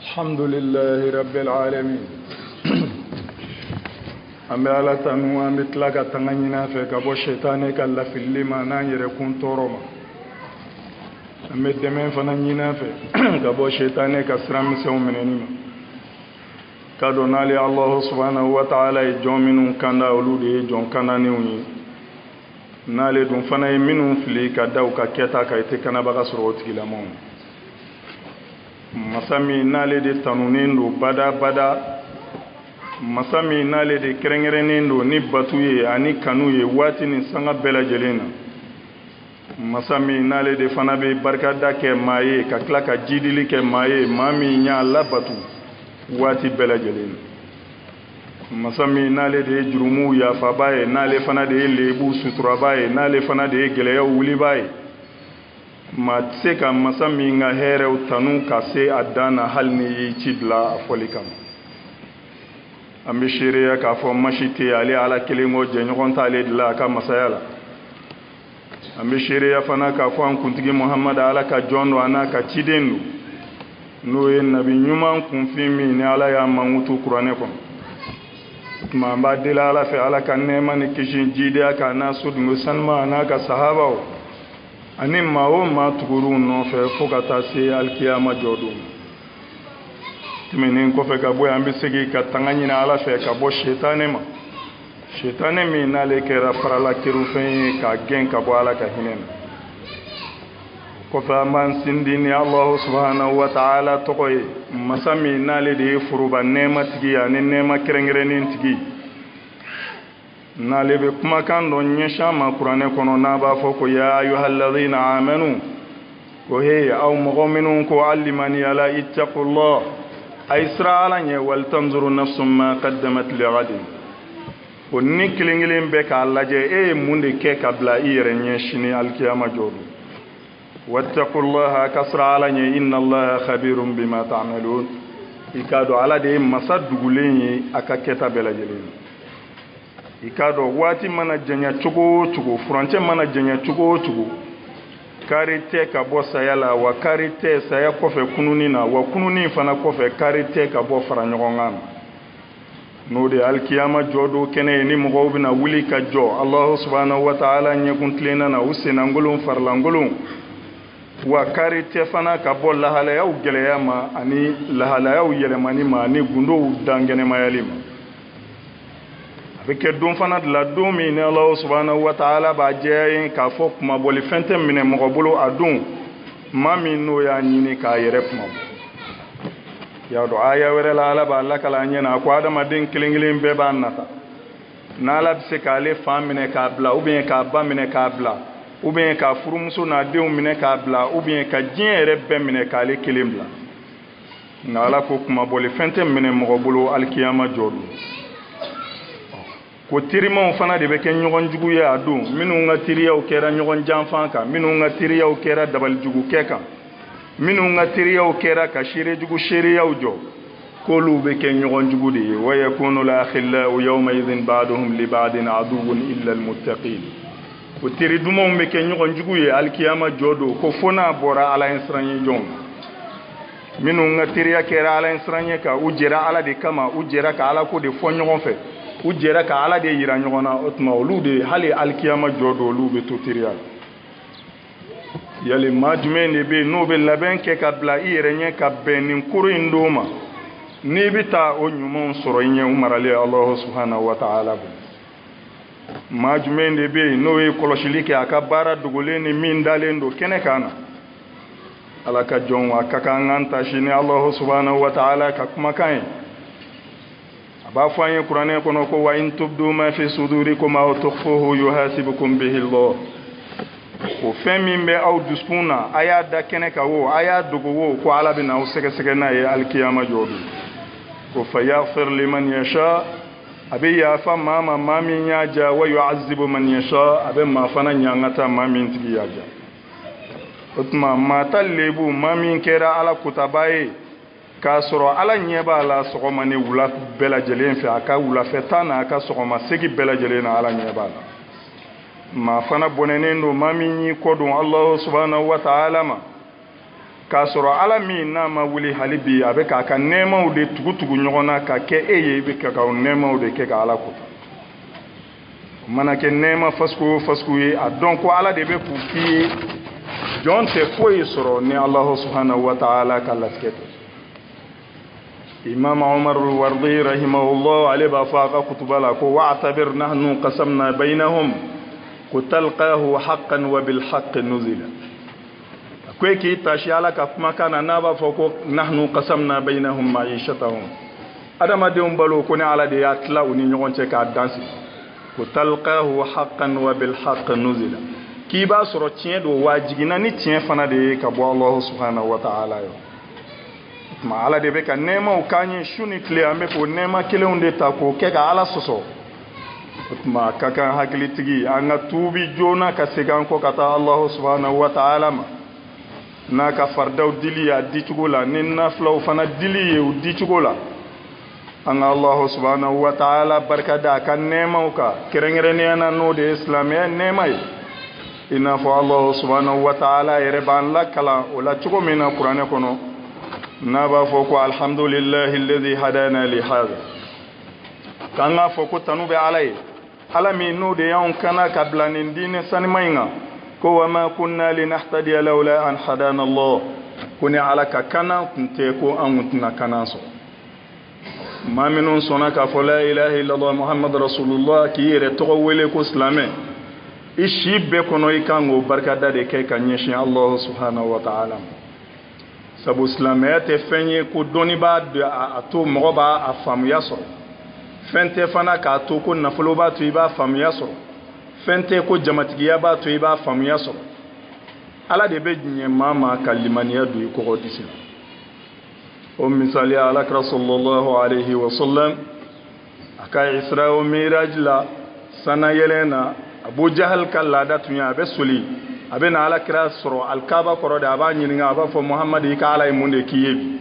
الحمد لله رب العالمين أمي على تنوى مثلك تنغينا في كبو شيطانك الله في اللي ما نانير كون تورما أمي دمين فنانينا في كبو شيطانك سرام سيو منينيما كادو نالي الله سبحانه وتعالى جومنون كاندا ولودي جون كاندا نيوني نالي دون فناي منون فلي كداو كاكيتا كايتي كانا بغا سروتي لامون masami nale de tanunin do bada masami nale de kerengerenin do ni batuye ani kanuye wati ni sanga bela jelena masami nale de fanabe barkada ke maye ka klaka jidili ke maye mami nya la batu wati bela jelena masami nale de jurumu ya fabaye nale fana de lebu suturabaye nale fana de geleya wulibaye ma se ka masa min ka hɛrɛw tanu ka se a dan na hali ni y'i ci bila a fɔli kama an bɛ seereya k'a fɔ masi tɛ ale ala kelen ko jɛɲɔgɔn t'ale de la a ka masaya la an bɛ seereya fana k'a fɔ an kuntigi muhamadu ala ka jɔn don a n'a ka ciden don n'o ye nabi ɲuman kunfin min ni ala y'a mankutu kuranɛ kɔnɔ tuma an b'a deli ala fɛ ala ka nɛɛma ni kisi jidenya k'a n'a sodungo sanuma a n'a ka sahabaw ani maa o maa tuguru nɔfɛ fo ka taa se alikiyama jɔ don tɛmɛnen kɔfɛ ka bɔ an bɛ segin ka tanga ɲini ala fɛ ka bɔ shetane ma shetane min n'ale kɛra farala kerufɛn ye ka gɛn ka bɔ ala ka hinɛ na kɔfɛ an b'an sindi ni alahu subhanahu wa ta'ala tɔgɔ ye masa min n'ale de ye foroba nɛɛma tigi ani nɛɛma kɛrɛnkɛrɛnnen tigi n'ale bɛ kumakan dɔ ɲɛsin ma kuranɛ kɔnɔ n'a b'a fɔ ko ya ayyuhalladhina amanu ko he aw mɔgɔ minnu ko alimani ala ittaqullah ay sira ala ɲɛ wal tanzuru nafsum ma qaddamat lighadin ko ni kelen bɛ k'a lajɛ e ye mun de kɛ ka bila i yɛrɛ ɲɛ sini alikiyama jɔ don wattaqullaha ka sira ala ɲɛ inna allaha khabirun bima ta'malun i k'a dɔn ala de ye masa dugulen ye a ka kɛta bɛɛ lajɛlen i k'a dɔn waati mana janya cogo o cogo furancɛ mana janya cogo o cogo kari tɛ ka bɔ saya la wa kari tɛ saya kɔfɛ kununi na wa kununi fana kɔfɛ kari tɛ ka bɔ fara ɲɔgɔn kan n'o de alikiyama jɔ don kɛnɛ ye ni mɔgɔw bɛna wuli ka jɔ alahu subhanahu wa ta'ala ɲɛkun tilenna na u senangolon farilangolon wa kari tɛ fana ka bɔ lahalayaw gɛlɛya ma ani lahalayaw yɛlɛmani ma ani gundow dangɛnɛmayali ma a bɛ kɛ don fana de la don min ni Alahu subhanahu wa ta'ala b'a jɛya ye k'a fɔ kumabɔli fɛn tɛ minɛ mɔgɔ bolo a don maa min n'o y'a ɲini k'a yɛrɛ kumabɔ y'a dɔn aya wɛrɛ la ala b'a lakala an ɲɛna a ko adamaden kelen bɛɛ b'a nata n'ala bɛ se k'ale fa minɛ k'a bila ubiyɛn k'a ba minɛ k'a bila ubiyɛn k'a furumuso n'a denw minɛ k'a bila ubiyɛn ka diɲɛ yɛrɛ bɛɛ minɛ k'ale kelen bila nka ala ko kumabɔli fɛn tɛ minɛ mɔgɔ bolo alikiyama jɔ don ko terimaw fana de bɛ kɛ ɲɔgɔn jugu ye a don minnu ka teriyaw kɛra ɲɔgɔn janfan kan minnu ka teriyaw kɛra dabalijugukɛ kan minnu ka teriyaw kɛra ka seerejugu seereyaw jɔ k'olu bɛ kɛ ɲɔgɔn jugu de ye wa yakunu al-akhillau yawma idhin ba'duhum li ba'din aduwwun illa al-muttaqin ko teri dumanw bɛ kɛ ɲɔgɔn jugu ye alikiyama jɔ don ko fo n'a bɔra ala ɲɛ siran ye jɔn minnu ka teriya kɛra ala ɲɛ siran ye kan u jɛra ala de kama u jɛra ka ala ko de fɔ ɲɔgɔn fɛ u jɛra ka ala de yira ɲɔgɔn na o tuma olu de hali alikiyama jɔ don olu bɛ to teriya la yali maa jumɛn de bɛ yen n'o bɛ labɛn kɛ ka bila i yɛrɛ ɲɛ ka bɛn nin koro in don ma n'i bɛ taa o ɲumanw sɔrɔ i ɲɛ u maralen alahu subhanahu wa ta'ala bolo maa jumɛn de bɛ yen n'o ye kɔlɔsili kɛ a ka baara dogolen ni min dalen don kɛnɛ kan na ala ka jɔn a ka kan an ta sini alahu subhanahu wa ta'ala ka kumakan ye b'a fɔ an ye kuranɛ kɔnɔ ko wa in tubdu ma fi sudurikum aw tukhfuhu yuhasibukum bihi Allah o fɛn min bɛ aw dusukun na a y'a da kɛnɛ kan o a y'a dogo o ko ala bɛ n'aw sɛgɛsɛgɛ n'a ye alikiyama jɔ don ko fa yaghfir liman yasha a bɛ yafa maa ma maa min y'a ja wa yu'azzibu man yasha a bɛ maa fana ɲangata maa min tigi y'a ja o tuma maa ta lebu maa min kɛra ala kutaba ye k'a sɔrɔ ala ɲɛ b'a la sɔgɔma ni wula bɛɛ lajɛlen fɛ a ka wulafɛta n'a ka sɔgɔma segi bɛɛ lajɛlen na ala ɲɛ b'a la maa fana bɔnɛnen don maa min y'i kɔ don alahu subhanahu wa ta'ala ma k'a sɔrɔ ala min n'a ma wuli hali bi a bɛ k'a ka nɛɛmaw de tugu ɲɔgɔn na ka kɛ e ye i bɛ ka nɛɛmaw de kɛ ka ala kota o mana kɛ nɛɛma fasugu o fasugu ye a dɔn ko ala de bɛ k'u k'i ye jɔn tɛ foyi sɔrɔ ni alahu subhanahu wa ta'ala ka latigɛ tɛ imam umar al-wardi rahimahullah ale b'a fɔ a ka kutuba la ko wa'tabir nahnu qasamna bainahum ko talqahu haqqan wa bil haqqi nuzila ko k'i tashi ala ka kumakan na n'a b'a fɔ ko nahnu qasamna bainahum ma'ishatahum adamadenw balo ko ni ala de y'a tila u ni ɲɔgɔn cɛ k'a dansi ko talqahu haqqan wa bil haqqi nuzila k'i b'a sɔrɔ tiɲɛ don wa jiginna ni tiɲɛ fana de ye ka bɔ alahu subhanahu wa ta'ala yo tuma ala de bɛ ka nɛɛmaw k'an ye su ni tile an bɛ k'o nɛɛma kelenw de ta k'o kɛ ka ala sɔsɔ o tuma ka kan hakilitigi an ka tuubi joona ka segin an kɔ ka taa alahu subhanahu wa ta'ala ma n'a ka faridaw dili a dicogo la ni nafilaw fana dili ye u dicogo la an ka alahu subhanahu wa ta'ala barika da a ka nɛɛmaw kan kɛrɛnkɛrɛnnenya na n'o de ye silamɛya nɛɛma ye i n'a fɔ alahu subhanahu wa ta'ala yɛrɛ b'an lakalan o la cogo min na kuranɛ kɔnɔ n'a b'a fɔ ko alhamdulillahi alladhi hadana li hadha k'an k'a fɔ ko tanu bɛ ala ye ala min n'o de y'anw kana ka bila nin diinɛ sanima in kan ko wa ma kunna linahtadiya lawla an hadana Allah ko ni ala ka kana tun tɛ ko an tun tɛna kana sɔrɔ maa minnu sɔnna k'a fɔ la ilaha illallah muhammad rasulullah k'i yɛrɛ tɔgɔ wele ko silamɛ i si bɛɛ kɔnɔ i kan k'o barikada de kɛ ka ɲɛsin Allah subhanahu wa ta'ala sabu silamɛya tɛ fɛn ye ko dɔnni b'a a to mɔgɔ b'a a faamuya sɔrɔ fɛn tɛ fana k'a to ko nafolo b'a to i b'a faamuya sɔrɔ fɛn tɛ ko jamatigiya b'a to i b'a faamuya sɔrɔ ala de bɛ diɲɛ maa ma ka limaniya don i kɔkɔ disi la o misaliya alakira sallallahu alayhi wa sallam a ka isra o miraj la sanayɛlɛn na abu jahal ka laada tun ye a bɛ soli a bɛ na alakira sɔrɔ alikaba kɔrɔ de a b'a ɲininka a b'a fɔ muhamadu i ka ala ye mun de k'i ye bi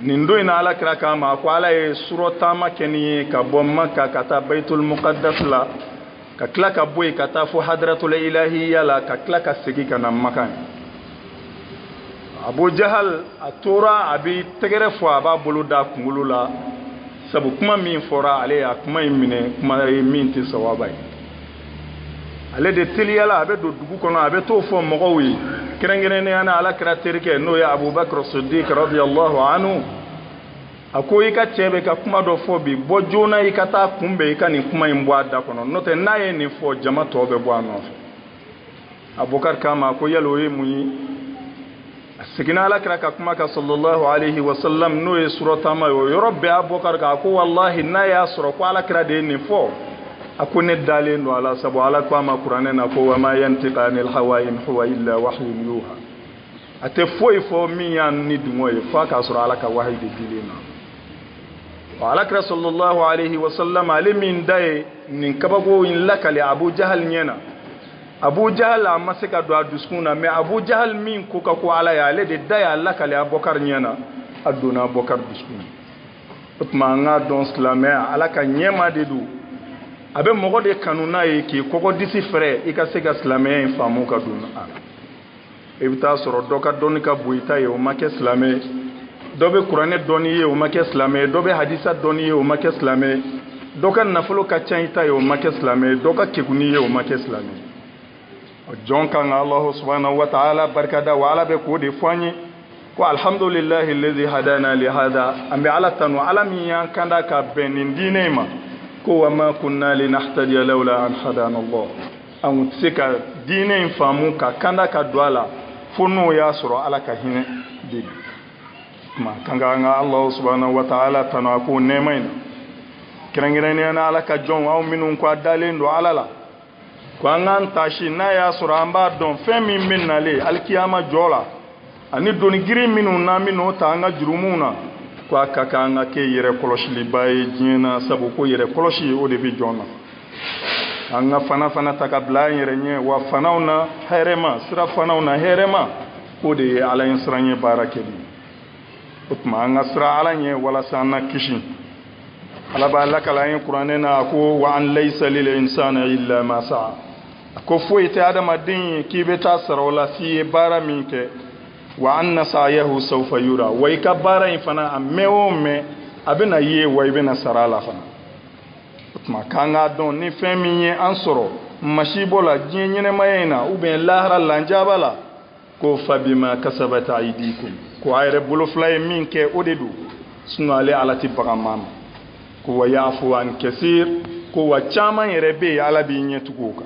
nin don in na alakira k'a ma ko ala ye surɔ taama kɛ nin ye ka bɔ maka ka taa bayitul muqaddas la ka tila ka bɔ yen ka taa fɔ hadratul ilahiya la ka tila ka segin ka na maka abu jahal a tora a bɛ tɛgɛrɛ fɔ a b'a bolo da kunkolo la sabu kuma min fɔra ale a kuma in minɛ kuma ye min tɛ sawaba ye ale de teliyala a bɛ don dugu kɔnɔ a bɛ t'o fɔ mɔgɔw ye kɛrɛnkɛrɛnnenya na alakira terikɛ n'o ye abubakar siddiq radiyallahu anhu a ko i ka cɛ bɛ ka kuma dɔ fɔ bi bɔ joona i ka taa kunbɛn i ka nin kuma in bɔ a da kɔnɔ n'o tɛ n'a ye nin fɔ jama tɔ bɛ bɔ a nɔfɛ abubakar k'a ma ko yala o ye mun ye a seginna alakira ka kuma kan sallallahu alayhi wa sallam n'o ye surɔ taama ye o yɔrɔ bɛɛ abubakar kan a ko walahi n'a y'a sɔrɔ ko alakira de ye nin fɔ a ko ne dalen don ala sabu ala ko a ma kuranɛ na ko wa ma yantiqu anil hawa in huwa illa wahyun yuha a tɛ foyi fɔ min y'an ni dungɔ ye f'a k'a sɔrɔ ala ka wahayi de dilen na wa alakira sallallahu alayhi wa sallam ale min da ye nin kabako in lakali abu jahal ɲɛna abu jahal a ma se ka don a dusukun na mais abu jahal min ko ka ko ala ye ale de da y'a lakali abubakar ɲɛna a donna abubakar dusukun o tuma an k'a dɔn silamɛya ala ka ɲɛma de don a bɛ mɔgɔ de kanu n'a ye k'i kɔkɔ disi fɛrɛ i ka se ka silamɛya in faamu ka don a la i bɛ taa sɔrɔ dɔ ka dɔnni ka bon i ta ye o ma kɛ silamɛ ye dɔ bɛ kuranɛ dɔnni ye o ma kɛ silamɛ ye dɔ bɛ hadisa dɔnni ye o ma kɛ silamɛ ye dɔ ka nafolo ka ca i ta ye o ma kɛ silamɛ ye dɔ ka kekuni ye o ma kɛ silamɛ ye jɔn kan ka alahu subhanahu wa ta'ala barikada wa ala bɛ k'o de fɔ an ye ko alhamdulillahi alladhi hadana li hada an bɛ ala tanu ala min y'an kanda ka bɛn nin diinɛ in ma ko wa ma kunna linahtadiya lawla an hadana Allah an tɛ se ka diinɛ in faamu ka kanda ka don a la fo n'o y'a sɔrɔ ala ka hinɛ de ma kan ka an ka alahu subhanahu wa ta'ala tanu a ko nɛɛma in na kɛrɛnkɛrɛnnenya na ala ka jɔnw aw minnu ko a dalen don ala la ko an k'an taasi n'a y'a sɔrɔ an b'a dɔn fɛn min bɛ nalen alikiyama jɔ la ani doni girin minnu n'an bɛ n'o ta an ka jurumuw na ko a ka kan an ka kɛ yɛrɛ kɔlɔsiliba ye diɲɛ na sabu ko yɛrɛ kɔlɔsi o de bɛ jɔn na an ka fana ta ka bila an yɛrɛ ɲɛ wa fanaw na hɛrɛma sira fanaw na hɛrɛma k'o de ye ala ɲɛ siran ɲɛ baara kɛli o tuma an ka sira ala ɲɛ walasa an na kisi ala b'a lakala an ye kuranɛ na a ko wa an laysa lil insani illa ma sa'a a ko foyi tɛ adamaden ye k'i bɛ taa sara o la f'i ye baara min kɛ wa anna sa'yahu sawfa yura wa ikabara infana amewo me abena ye wa ibena sarala fana utma kanga don ni femiye ansoro mashibola jinyene mayena uben lahra lanjabala ko fabima kasabat aydikum ko ayre bulu flay minke odedu sunale alati bagamam ko wayafu an kaseer ko wa chama yerebe ala bi nyetukuka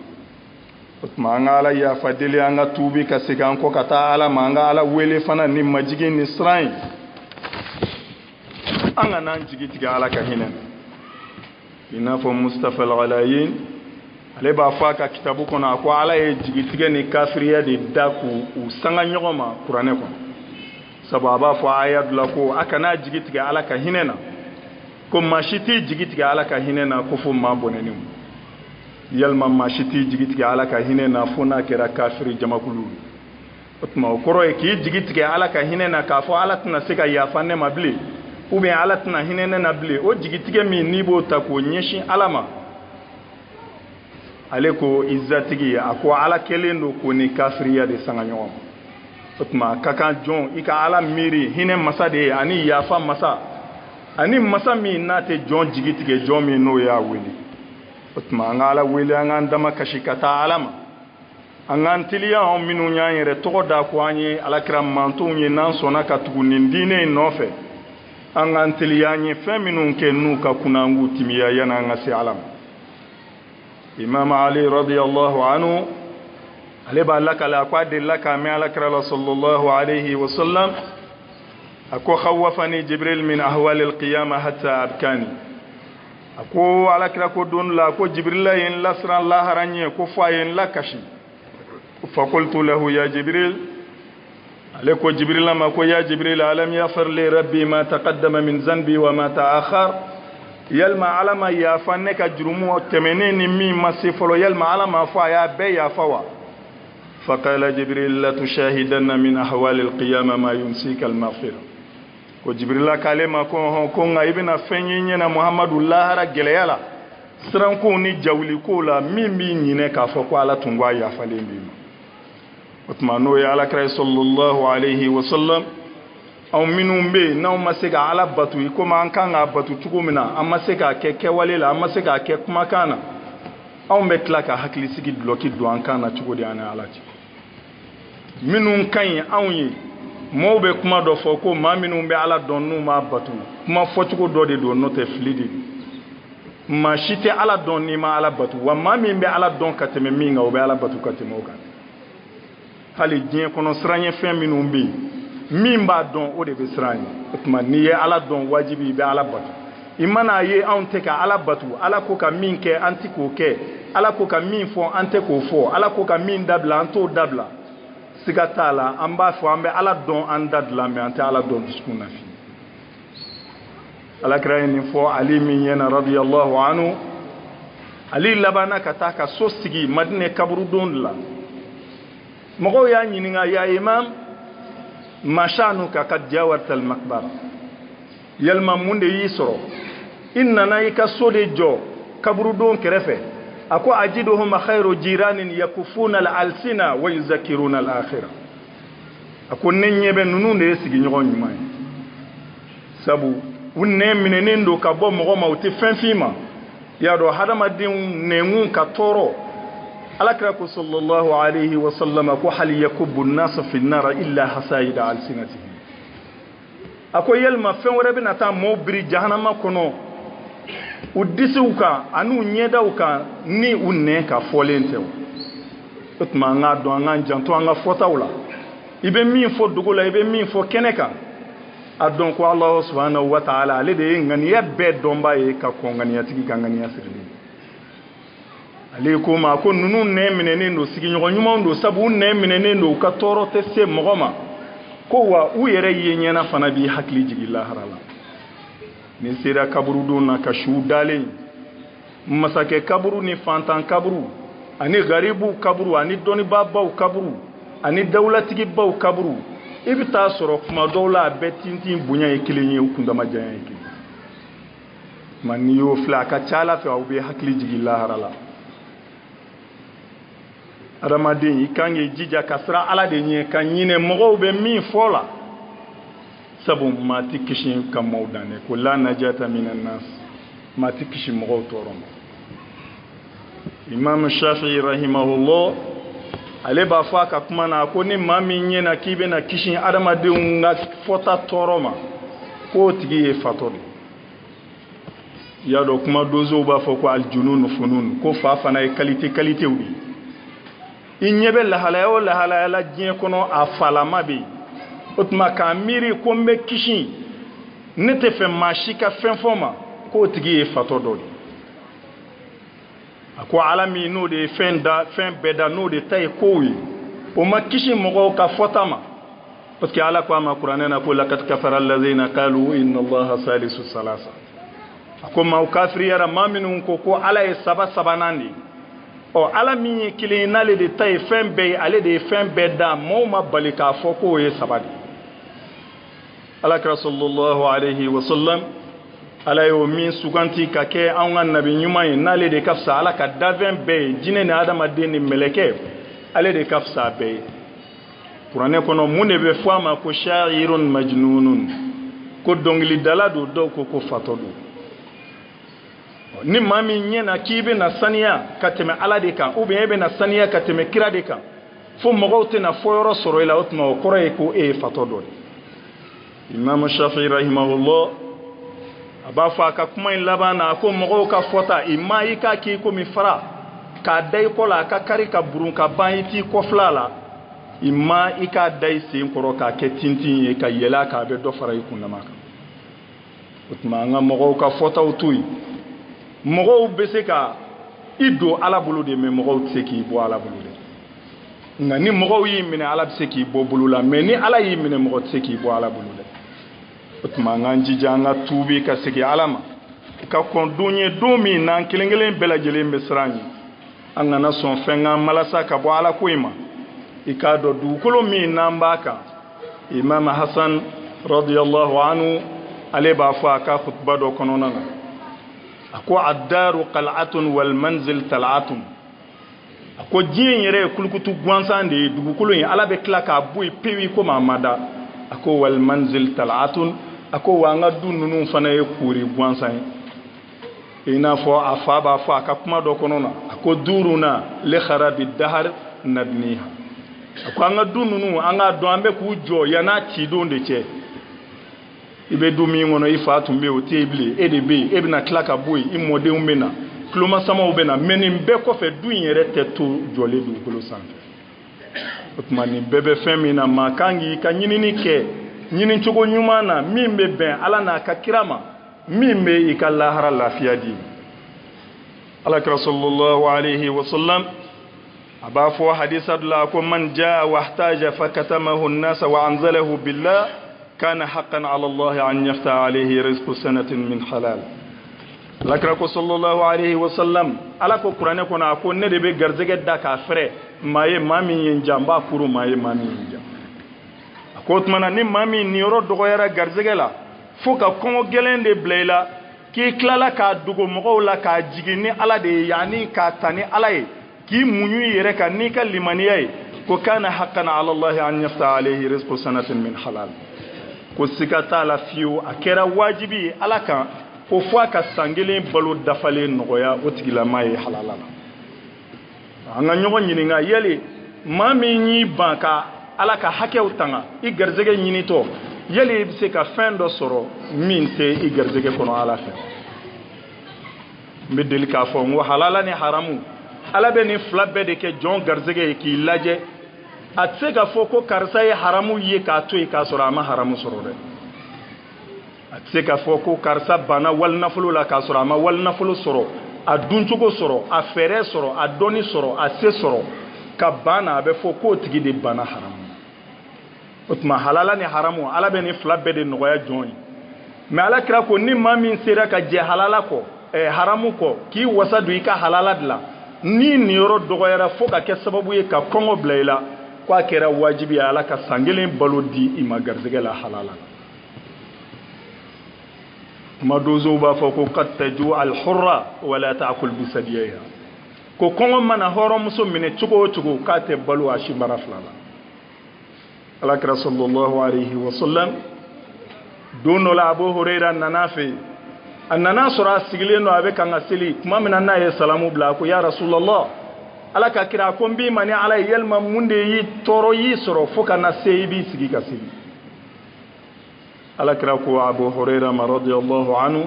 utma ngala ya fadili anga tubi kasigan ko kata ala manga ala wele fana ni majigi ni srain anga nan jigi tiga ala ka hinan ina fo mustafa al-alayin ale ba fa ka kitabu kono ko ala e jigi tiga ni kafiriya de daku usanga nyogoma qur'ane ko sababa fo ayat la ko akana jigi tiga ala ka hinena ko mashiti jigi tiga ala ka hinena ko fo ma boneni yalma mashiti jigi tiga ala ka hinena fo na kera kafiri jamakulu otma koro e ki jigi tiga ala ka hinena ka fo ala tna sika ya fanne mabli ou bien ala tna hinena na bli o jigi tiga mi nibo ta ko nyeshi alama ale ko izzatigi ako ala kelendo ko ni kafiriya de sanga nyom otma kaka jon ika ala miri hine masa de ani yafa masa ani masa mi nate jon jigi tiga jon mi no ya wili otma ngala wili ngan dama kashikata alama angan tiliya on minu nyaayere to da ko anyi ala kram mantu nyi nan sona ka tugunin dine nofe angan tiliya nyi feminu ke nu ka kunangu timiya yana ngasi alama imam ali radiyallahu anhu aleba laka la qad laka ma alakra sallallahu alayhi wa sallam ako khawafani jibril min ahwal alqiyamah hatta abkani ako alakra ko don la ko jibril yin lasra allah haranye ko fayin lakashi fa qultu lahu ya jibril alako jibril ma ko ya jibril alam yaghfir li rabbi ma taqaddama min zanbi wa ma ta'akhkhar yalma alama ya fanne ka jurumu temeneni mi masifolo yalma alama fa ya be ya fawa faqala jibril la tushahidanna min ahwal alqiyamah ma yumsika almaghfira ko jibril kalema ko ngaibina fenyenye na muhammadu lahara geleyala sran ko ni jawli ko la mimi nyine ka fo ko ala tungwa ya falembi utmano ya ala kray sallallahu alayhi wa sallam aw minum be naw masika ala batu ko man kan batu tugumina amma sika ke walila amma sika ke kuma kana aw metla ka hakli sigi bloki do an kana tugodi ana alati minum kan awyi mawbe kuma do fo ko ma minum be ala donnu ma batu kuma fo tugo do de do note flidi ma shite ala donni ma ala batu wa ma min be ala don kateme minga o be ala batu kateme o kan hali dien kono sranye fen minum be mimba don o de be sranye otuma niye ala don wajibi be ala batu imana ye ante ka ala batu ala ko ka min ke anti ko ke ala ko ka min fo ante ko fo ala ko ka min dabla anto dabla sigatala amba fo ambe ala don andadla me ante ala don skuna fi ala kraini fo ali min yana radiyallahu anhu ali labana kataka sostigi madine kaburu don la mogo ya nyininga ya imam mashanu ka kad jawat al maqbara yalma munde yisro inna naika sode jo kaburu don kerefe ako ajiduhum khairu jiranin yakufuna al alsina wa yuzakiruna al akhirah ako nenyebe nununde sigi nyogon nyumay sabu wunne minenen do ka bo mogo mawti fenfima ya do hadama din nengun ka toro alakra ko sallallahu alayhi wa sallam ko hal yakubbu an-nas fi an-nar illa hasayida alsinatihi ako yelma fen wore bina ta mo biri jahannama kono udisuka anu nyedauka ni unne ka folente utma nga do nga janto nga fotawla ibe min fo dugola ibe min fo keneka adon ko allah subhanahu wa ta'ala le de ngani yabbe domba e ka ko ngani yatigi ka ngani yasirli ale ko ma ko nunu ne minene ndo sigi nyogo nyuma ndo sabu ne minene ndo ka toro te se mogoma ko wa u yere yenyana fana bi hakli jigi la harala ni sira kaburu do na ka shu dale masake kaburu ni fantan kaburu ani garibu kaburu ani doni babba kaburu ani dawlatigi baw kaburu ibita soro kuma dawla betintin bunya ekilenye ukunda majanya ekile maniyo flaka chala fe awbe hakli jigi la harala adamaden i kan k'i jija ka siran ala de ɲɛ ka ɲinɛ mɔgɔw bɛ min fɔ la sabu maa ti kisi ka maaw dan dɛ ko la najata minan nas maa ti kisi mɔgɔw tɔɔrɔ ma imam Shafi'i rahimahullah ale b'a fɔ a ka kuma na ko ni maa min ɲɛna k'i bɛna kisi adamadenw ka fɔta tɔɔrɔ ma k'o tigi ye fatɔ de i y'a dɔn kuma donsow b'a fɔ ko aljunun funun ko fa fana ye qualitéw de i ɲɛ bɛ lahalaya o lahalaya la diɲɛ kɔnɔ a falama bɛ yen o tuma k'a miiri ko n bɛ kisi ne tɛ fɛ maa si ka fɛn fɔ ma k'o tigi ye fatɔ dɔ de a ko ala min n'o de ye fɛn bɛɛ da n'o de ta ye kow ye o ma kisi mɔgɔw ka fɔta ma parce que ala ko a ma kuranɛ na ko lakad kafara allazina qalu inna allaha salisu salasa a ko maaw kafiriyara maa minnu ko ala ye sabanan de ɔ ala min ye kelen n'ale de ta ye fɛn bɛɛ ye ale de ye fɛn bɛɛ da maaw ma bali k'a fɔ k'o ye saba de alakira sallallahu alayhi wa sallam ala y'o min suganti ka kɛ an ka nabi ɲuman ye n'ale de ka fisa ala ka dafɛn bɛɛ ye jinɛ ni adamaden ni mɛlɛkɛ ale de ka fisa bɛɛ ye kuranɛ kɔnɔ mun de bɛ fɔ a ma ko sha'irun majnunun ko dɔnkilidala don dɔw ko fatɔ don ni maa min ɲɛna k'i bɛna saniya ka tɛmɛ ala de kan ou bien e bɛna saniya ka tɛmɛ kira de kan fo mɔgɔw tɛna fɔyɔrɔ sɔrɔ i la o tuma o kɔrɔ ye ko e ye fatɔ dɔ de imam Shafi'i rahimahullah a b'a fɔ a ka kuma in laban na a ko mɔgɔw ka fɔta i ma i k'a k'i komi fara k'a da i kɔ la a ka kari ka burun ka ban i t'i kɔfila la i ma i k'a da i sen kɔrɔ k'a kɛ tintin ye ka yɛlɛ k'a bɛ dɔ fara i kundama kan o tuma an ka mɔgɔw ka fɔtaw to yen mɔgɔw bɛ se ka i don ala bolo de mais mɔgɔw tɛ se k'i bɔ ala bolo de nka ni mɔgɔw y'i minɛ ala bɛ se k'i bɔ bolo la mais ni ala y'i minɛ mɔgɔ tɛ se k'i bɔ ala bolo de o tuma an k'an jija an ka tuubi ka segin ala ma ka kɔn don ye don min n'an kelen kelen bɛɛ lajɛlen bɛ siran ye an kana sɔn fɛn kan malasa ka bɔ ala ko in ma i k'a dɔn dugukolo min n'an b'a kan imam Hasan radiyallahu anhu ale b'a fɔ a ka khutba dɔ kɔnɔna na a ko addaru qal'atun wal manzil tal'atun a ko diɲɛ yɛrɛ ye kulukutu gansan de ye dugukolo in ala bɛ tila k'a bɔ yen pewu komi a ma da a ko wal manzil tal'atun a ko wa an ka du ninnu fana ye koori gansan ye i n'a fɔ a fa b'a fɔ a ka kuma dɔ kɔnɔ na a ko duruna li kharabi dahar nabniha a ko an ka du ninnu an k'a dɔn an bɛ k'u jɔ yan'a cidon de cɛ i bɛ du min kɔnɔ i fa tun bɛ yen o tɛ yen bilen e de bɛ yen e bɛna tila ka bɔ yen i mɔdenw bɛ na tulomasamaw bɛ na mais nin bɛɛ kɔfɛ du in yɛrɛ tɛ to jɔlen dugukolo sanfɛ o tuma nin bɛɛ bɛ fɛn min na maa kan k'i ka ɲinini kɛ ɲinicogo ɲuman na min bɛ bɛn ala n'a ka kira ma min bɛ i ka lahara lafiya di alakira sallallahu alayhi wa sallam a b'a fɔ hadisa dɔ la ko man jaa wahtaja fakatamahu an-nasa wa anzalahu billah kana haqqan ala Allah an yafta alayhi rizqu sanatin min halal alakira ko sallallahu alayhi wa sallam ala ko kuranɛ kɔnɔ a ko ne de bɛ garizɛgɛ da k'a fɛrɛ maa ye maa min ye n ja n b'a furu maa ye maa min ye n ja a ko o tuma na ni maa min niyɔrɔ dɔgɔyara garizɛgɛ la fo ka kɔngɔ gɛlɛn de bila i la k'i tilala k'a dogo mɔgɔw la k'a jigin ni ala de ye yanni k'a ta ni ala ye k'i muɲu i yɛrɛ kan n'i ka limaniya ye ko kana haqqan ala Allah an yafta alayhi rizqu sanatin min halal ko siga t'a la fiyewu a kɛra wajibi ye ala kan ko fo a ka san kelen balo dafalen nɔgɔya o tigilama ye halala la an ka ɲɔgɔn ɲininka yali maa min y'i ban ka ala ka hakɛw tanga i garizɛgɛ ɲinitɔ yali i bɛ se ka fɛn dɔ sɔrɔ min tɛ i garizɛgɛ kɔnɔ ala fɛ n bɛ deli k'a fɔ n ko halala ni haramu ala bɛ nin fila bɛɛ de kɛ jɔn garizɛgɛ ye k'i lajɛ a tɛ se ka fɔ ko karisa ye haramu ye k'a to yen k'a sɔrɔ a ma haramu sɔrɔ dɛ a tɛ se ka fɔ ko karisa banna wali nafolo la k'a sɔrɔ a ma wali nafolo sɔrɔ a duncogo sɔrɔ a fɛɛrɛ sɔrɔ a dɔnni sɔrɔ a se sɔrɔ ka ban na a bɛ fɔ k'o tigi de banna haramu o tuma halala ni haramu ala bɛ nin fila bɛɛ de nɔgɔya jɔn ye mais ala kira ko ni maa min sera ka jɛ halala kɔ haramu kɔ k'i wasa don i ka halala de la ni niyɔrɔ dɔgɔyara fo ka kɛ sababu ye ka kɔngɔ bila i la k'a kɛra wajibi ye ala ka san kelen balo di i ma garizɛgɛ la halala la kuma donsow b'a fɔ ko qad taju al-hurra wala ta'kul bi sadiyiha ko kongo mana horo muso mine chugo chugo kate balu ashimara flala alakra sallallahu alayhi wa sallam dono la Abu Huraira nanafe annana sura sigileno abe kanga sili kuma minanna ya salamu bla ko ya rasulullah alaka kira ko mbi mani ala yelma munde yi toro yi soro foka na seibi sigi kasili alakra ko Abu Huraira radiyallahu anhu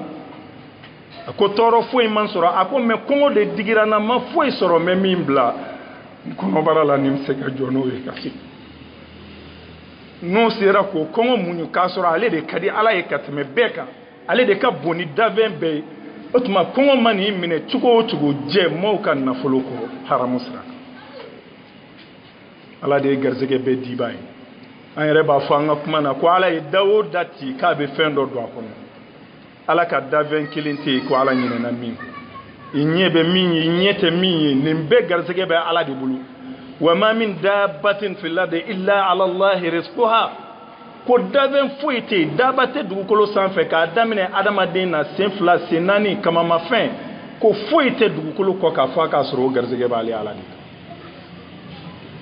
ko toro foi man soro ako me kongo de digira na ma foi soro me mimbla kono barala nim seka jono e kasi no sera ko kongo munyu kasoro ale de kadi ala e katme beka ale de ka boni davembe otuma kongo mani mine chuko je mo kan na foloko haramusra ala de garzege be dibai an yere ba fanga kuma na ko ala e dawo dati ka be fendo do akono ala ka daven kilinte ko ala nyine na min inyebe min inyete min nimbe garzege be ala de bulu wa ma min dabbatin fil ardi illa ala allah rizquha ko daven fuite dabate dugukolo sanfɛ ka damine adamaden na sen fila sen naani kamama fɛn ko fuite dugukolo kɔ ka fɔ ka sɔrɔ o garizɛgɛ b'ale ala de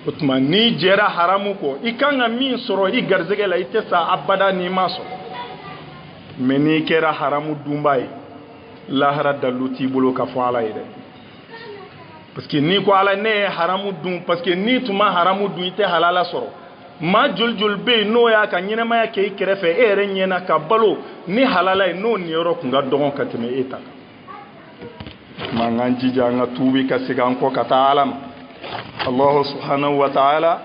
o tuma ni jɛra haramu kɔ i kan ka min sɔrɔ i garizɛgɛ la i tɛ sa abada n'i ma sɔrɔ mɛ n'i kɛra haramu dunba ye lahara dalu t'i bolo ka fɔ ala ye dɛ parce que n'i ko ala ne ye haramu dun parce que n'i tun ma haramu dun i tɛ halala sɔrɔ ma jol be no ya ka ɲɛnamaya kɛ i kɛrɛfɛ e yɛrɛ ɲɛna ka balo ni halala ye n'o niyɔrɔ kun ka dɔgɔn ka tɛmɛ e ta kan ma ŋan jija an ka tuubi ka segin an kɔ ka taa ala ma allahu subhanahu wa ta'ala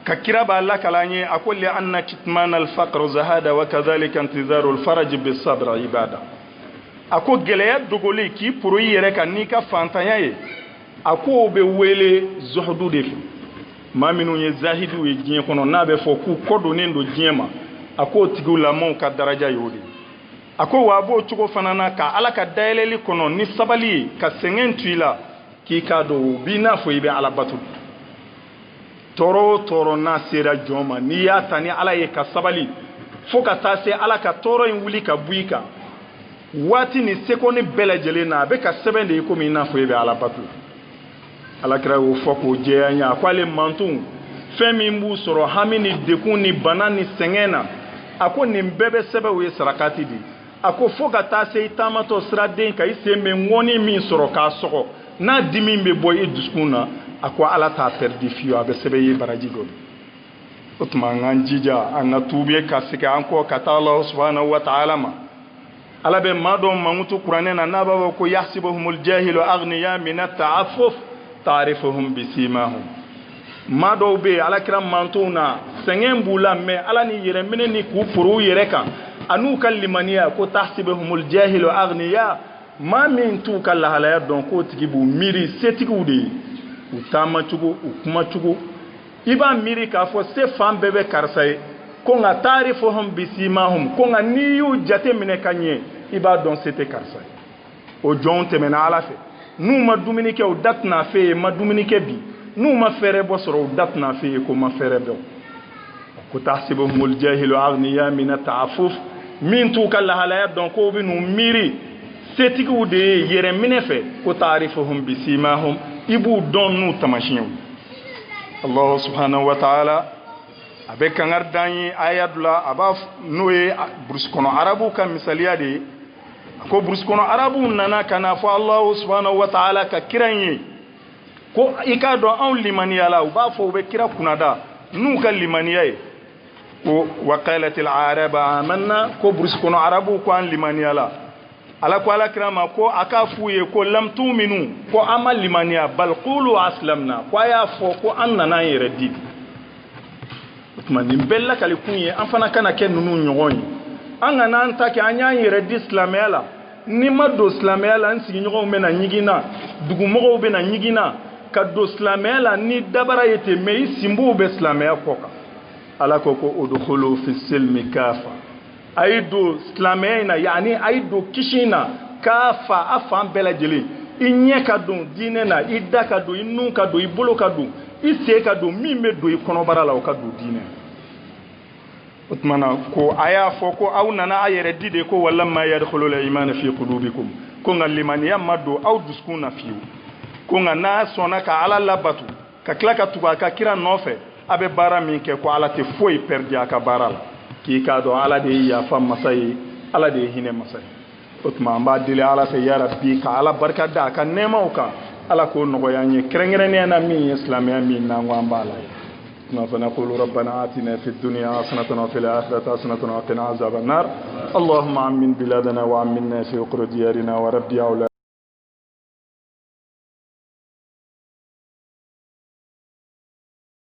ka kira b'a lakala an ye a ko li anna kitman alfaqr zahada wa kadhalika intizaru alfaraj bisabr ibada a ko gɛlɛya dogoli k'i poro i yɛrɛ kan n'i ka fantanya ye a ko o bɛ wele zuhudu de fɛ maa minnu ye zahidiw ye diɲɛ kɔnɔ n'a bɛ fɔ k'u kɔdonnen don diɲɛ ma a k'o tigiw lamɔw ka daraja y'o de a ko wa a b'o cogo fana na ka ala ka dayɛlɛli kɔnɔ ni sabali ye ka sɛgɛn tu i la k'i k'a dɔn o b'i n'a fɔ i bɛ ala bato tɔɔrɔ o tɔɔrɔ n'a sera jɔn ma n'i y'a ta ni ala ye ka sabali fo ka taa se ala ka tɔɔrɔ in wuli ka bɔ i kan waati ni sekɔni bɛɛ lajɛlen na a bɛ ka sɛbɛn de ye komi i n'a fɔ i bɛ ala bato alakira y'o fɔ k'o jɛya ɲa a ko ale mantunw fɛn min b'u sɔrɔ hami ni dekun ni bana ni sɛgɛn na a ko nin bɛɛ bɛ sɛbɛn o ye sarakati de a ko fo ka taa se i taamatɔ siraden kan i sen bɛ ŋɔni min sɔrɔ k'a sɔgɔ n'a dimi bɛ bɔ i dusukun na a ko ala t'a pɛridi fiyewu a bɛ sɛbɛn ye baraji dɔ de o tuma an k'an jija an ka tuubi ka segin an kɔ ka taa alahu subhanahu wa ta'ala ma ala bɛ maa dɔw mankutu kuranɛ na n'a b'a fɔ ko yahsibuhumul jahilu aghniya mina ta'affuf ta'rifuhum bisimahum ma dɔw bɛ alakira mantow na sɛgɛn b'u la mɛ ala ni yɛrɛ minɛ ni k'u foro u yɛrɛ kan an'u ka limaniya ko tahsibuhumul jahilu aghniya maa min t'u ka lahalaya dɔn k'o tigi b'u miiri setigiw de ye u taama cogo u kuma cogo i b'a miiri k'a fɔ se fan bɛɛ bɛ karisa ye ko nka ta'rifuhum bisimahum ko nka n'i y'u jate minɛ ka ɲɛ i b'a dɔn se tɛ karisa ye o jɔnw tɛmɛna ala fɛ n'u ma dumuni kɛ u da tɛna f'e ye ma dumuni kɛ bi n'u ma fɛɛrɛ bɔ sɔrɔ u da tɛna f'e ye ko ma fɛɛrɛ bɔ ko tahsibuhumul jahilu aghniya mina ta'affuf min t'u ka lahalaya dɔn k'o bɛ n'u miiri setigiw de ye yɛrɛ minɛ fɛ ko ta'rifuhum bisimahum i b'u dɔn n'u tamasiyɛnw allahu subhanahu wa ta'ala a bɛ kankari d'an ye aya dɔ la a b'a n'o ye burusi kɔnɔ arabuw ka misaliya de ye ko burusi kɔnɔ arabuw nana ka na fɔ allahu subhanahu wa ta'ala ka kira in ye ko i k'a dɔn anw limaniya la u b'a fɔ u bɛ kira kunnada n'u ka limaniya ye ko wa qalatil arabu amanna ko burusi kɔnɔ arabuw ko an limaniya la ala ko ala kira ma ko a k'a f'u ye ko lam tu'minu ko an ma limaniya bal qulu aslamna ko a y'a fɔ ko an nana an yɛrɛ di o tuma nin bɛɛ lakali kun ye an fana kana kɛ ninnu ɲɔgɔn ye an kana an ta kɛ an y'an yɛrɛ di silamɛya la ni ma don silamɛya la n sigiɲɔgɔnw bɛ na ɲigin na dugumɔgɔw bɛ na ɲigin na ka don silamɛya la ni dabara ye ten mɛ i sinbow bɛ silamɛya kɔ kan ala ko ko udkhulu fi silmi kafa a yi don silamɛya in na yani a yi don kisi in na kafa a fan bɛɛ lajɛlen i ɲɛ ka don diinɛ na i da ka don i nun ka don i bolo ka don i sen ka don min bɛ don i kɔnɔbara la o ka don diinɛ o tuma na ko a y'a fɔ ko aw nana a yɛrɛ di de ko walamma yadkhulul imana fi qulubikum ko nka limaniya ma don aw dusukun na fiyewu ko nka n'a sɔnna ka ala labatu ka tila ka tugu a ka kira nɔfɛ a bɛ baara min kɛ ko ala tɛ foyi pɛridi a ka baara la k'i k'a dɔn ala de ye yafa masa ye ala de ye hinɛ masa ye o tuma an b'a deli ala fɛ ya rabbi ka ala barika da a ka nɛɛmaw kan ala k'o nɔgɔya an ye kɛrɛnkɛrɛnnenya na min ye silamɛya min n'an ko an b'a la ye فنقول ربنا آتنا في الدنيا حسنة وفي الآخرة حسنة وقنا عذاب النار اللهم أمن بلادنا وأمنا في وقر ديارنا ورب أولادنا